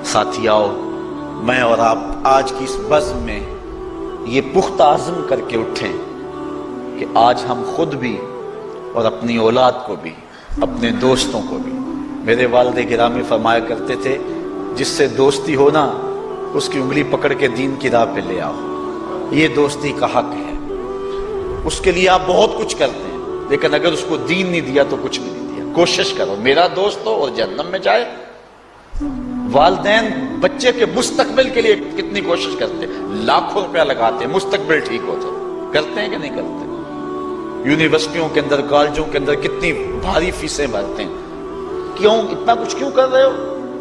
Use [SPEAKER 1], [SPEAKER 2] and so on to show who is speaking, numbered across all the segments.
[SPEAKER 1] ساتھیاؤ، میں اور آپ آج کی اس بزم میں یہ پختہ عزم کر کے اٹھیں کہ آج ہم خود بھی اور اپنی اولاد کو بھی، اپنے دوستوں کو بھی، میرے والد گرامی فرمایا کرتے تھے جس سے دوستی ہو نا اس کی انگلی پکڑ کے دین کی راہ پہ لے آؤ، یہ دوستی کا حق ہے۔ اس کے لیے آپ بہت کچھ کرتے ہیں لیکن اگر اس کو دین نہیں دیا تو کچھ بھی نہیں دیا۔ کوشش کرو میرا دوست ہو اور جہنم میں جائے۔ والدین بچے کے مستقبل کے لیے کتنی کوشش کرتے ہیں، لاکھوں روپیہ لگاتے ہیں مستقبل ٹھیک ہو جائے، کرتے ہیں کہ نہیں کرتے؟ یونیورسٹیوں کے اندر، کالجوں کے اندر کتنی بھاری فیسیں بھرتے ہیں، کیوں اتنا کچھ کیوں کر رہے ہو؟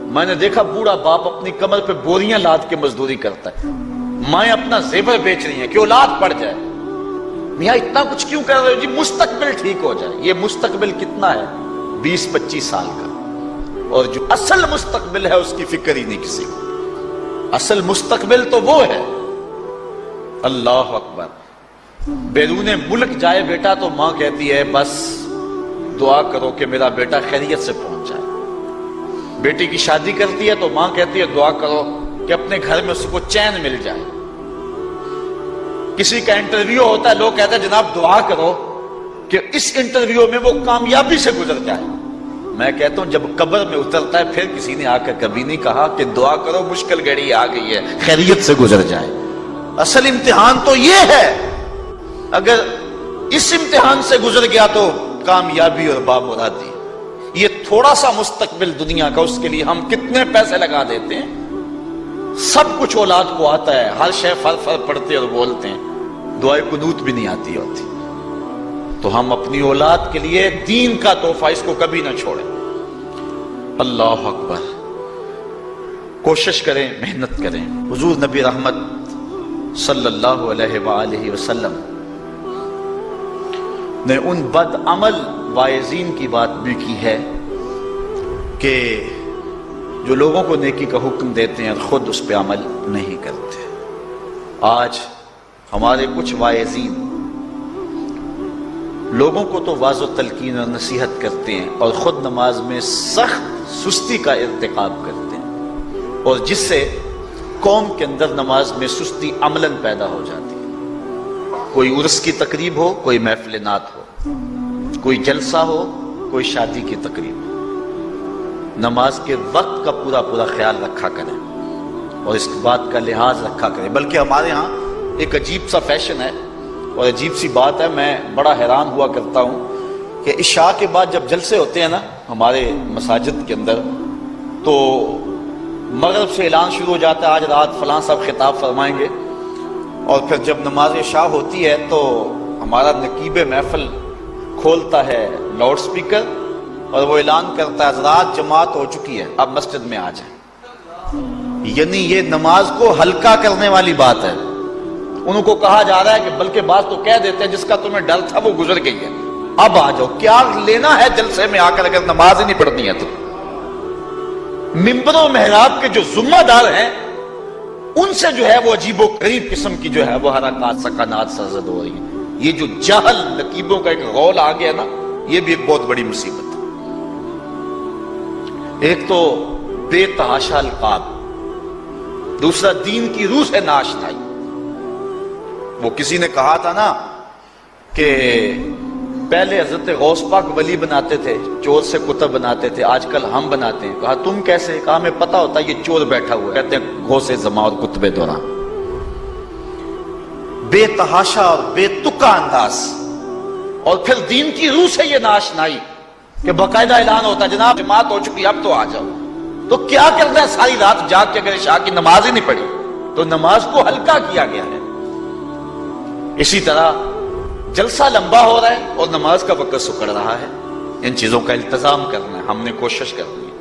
[SPEAKER 1] میں نے دیکھا بوڑھا باپ اپنی کمر پہ بوریاں لاد کے مزدوری کرتا ہے، مائیں اپنا زیور بیچ رہی ہیں کہ اولاد پڑ جائے۔ میاں اتنا کچھ کیوں کر رہے ہو؟ جی مستقبل ٹھیک ہو جائے۔ یہ مستقبل کتنا ہے؟ 20-25 سال کا، اور جو اصل مستقبل ہے اس کی فکر ہی نہیں کسی کو۔ اصل مستقبل تو وہ ہے، اللہ اکبر، بیرون ملک جائے بیٹا تو ماں کہتی ہے بس دعا کرو کہ میرا بیٹا خیریت سے پہنچ جائے۔ بیٹی کی شادی کرتی ہے تو ماں کہتی ہے دعا کرو کہ اپنے گھر میں اس کو چین مل جائے۔ کسی کا انٹرویو ہوتا ہے، لوگ کہتے ہیں جناب دعا کرو کہ اس انٹرویو میں وہ کامیابی سے گزر جائے۔ میں کہتا ہوں جب قبر میں اترتا ہے پھر کسی نے آ کر کبھی نہیں کہا کہ دعا کرو مشکل گھڑی آ گئی ہے خیریت سے گزر جائے۔ اصل امتحان تو یہ ہے، اگر اس امتحان سے گزر گیا تو کامیابی اور بامرادی۔ یہ تھوڑا سا مستقبل دنیا کا، اس کے لیے ہم کتنے پیسے لگا دیتے ہیں، سب کچھ اولاد کو آتا ہے، ہر شے فر پڑھتے اور بولتے ہیں، دعائے قنوت بھی نہیں آتی ہوتی۔ تو ہم اپنی اولاد کے لیے دین کا تحفہ اس کو کبھی نہ چھوڑیں۔ اللہ اکبر، کوشش کریں، محنت کریں۔ حضور نبی رحمت صلی اللہ علیہ وآلہ وسلم نے ان بد عمل واعظین کی بات بھی کی ہے کہ جو لوگوں کو نیکی کا حکم دیتے ہیں اور خود اس پہ عمل نہیں کرتے۔ آج ہمارے کچھ واعظین لوگوں کو تو واعظ و تلقین اور نصیحت کرتے ہیں اور خود نماز میں سخت سستی کا ارتکاب کرتے ہیں، اور جس سے قوم کے اندر نماز میں سستی عملاً پیدا ہو جاتی ہے۔ کوئی عرس کی تقریب ہو، کوئی محفل نعت ہو، کوئی جلسہ ہو، کوئی شادی کی تقریب ہو، نماز کے وقت کا پورا خیال رکھا کریں اور اس بات کا لحاظ رکھا کریں۔ بلکہ ہمارے ہاں ایک عجیب سا فیشن ہے اور عجیب سی بات ہے، میں بڑا حیران ہوا کرتا ہوں کہ عشاء کے بعد جب جلسے ہوتے ہیں نا ہمارے مساجد کے اندر، تو مغرب سے اعلان شروع ہو جاتا ہے آج رات فلاں صاحب خطاب فرمائیں گے، اور پھر جب نماز عشاء ہوتی ہے تو ہمارا نقیب محفل کھولتا ہے لاؤڈ سپیکر اور وہ اعلان کرتا ہے حضرات جماعت ہو چکی ہے، اب مسجد میں آ جائیں۔ یعنی یہ نماز کو ہلکا کرنے والی بات ہے۔ انہوں کو کہا جا رہا ہے کہ بلکہ بعض تو کہہ دیتے ہیں جس کا تمہیں ڈر تھا وہ گزر گئی ہے، اب آ جاؤ۔ کیا لینا ہے جلسے میں آ کر اگر نماز ہی نہیں پڑھنی ہے تو؟ ممبر و محراب کے جو ذمہ دار ہیں ان سے جو ہے وہ عجیب و غریب قسم کی جو ہے وہ حرکات سکنات سرزد ہو رہی ہیں۔ یہ جو جہل نقیبوں کا ایک غول آ گیا نا، یہ بھی ایک بہت بڑی مصیبت ہے۔ ایک تو بے تحاشا القاب، دوسرا دین کی روح سے ناشنائی۔ وہ کسی نے کہا تھا نا کہ پہلے حضرت غوث پاک ولی بناتے تھے، چور سے کتب بناتے تھے، آج کل ہم بناتے ہیں۔ کہا تم کیسے؟ کہا ہمیں پتا ہوتا ہے یہ چور بیٹھا ہوا ہے، کہتے ہیں غوث زماں اور کتب دوران۔ بے تحاشا اور بے تکا انداز، اور پھر دین کی روح سے یہ ناشنائی کہ باقاعدہ اعلان ہوتا ہے جناب جماعت ہو چکی اب تو آ جاؤ۔ تو کیا کرنا ہے ساری رات جاگ کے اگر عشاء کی نماز ہی نہیں پڑھی تو نماز کو ہلکا کیا گیا ہے۔ اسی طرح جلسہ لمبا ہو رہا ہے اور نماز کا وقت سکڑ رہا ہے۔ ان چیزوں کا التزام کرنا ہے، ہم نے کوشش کرنی ہے۔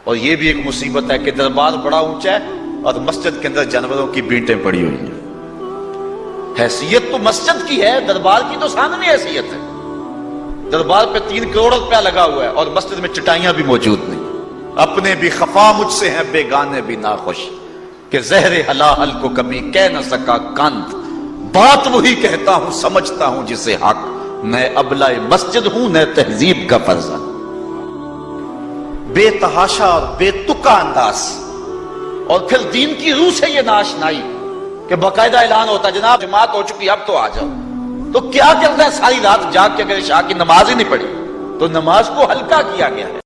[SPEAKER 1] اور یہ بھی ایک مصیبت ہے کہ دربار بڑا اونچا ہے اور مسجد کے اندر جانوروں کی بینٹیں پڑی ہوئی ہیں۔ حیثیت تو مسجد کی ہے، دربار کی تو ثانوی حیثیت ہے۔ دربار پہ 3 کروڑ روپیہ لگا ہوا ہے اور مسجد میں چٹائیاں بھی موجود نہیں۔ اپنے بھی خفا مجھ سے ہیں بیگانے بھی ناخوش، کہ زہر حلال کو کبھی کہہ نہ سکا کند، بات وہی کہتا ہوں سمجھتا ہوں جسے حق، میں ابلہ مسجد ہوں نہ تہذیب کا فرزند۔ بے تحاشا اور بے تکا انداز، اور پھر دین کی روح سے یہ ناشنائی کہ باقاعدہ اعلان ہوتا جناب جماعت ہو چکی اب تو آ جاؤ، تو کیا کرنا ہے ساری رات جاگ کے اگر عشاء کی نماز ہی نہیں پڑھی تو نماز کو ہلکا کیا گیا ہے۔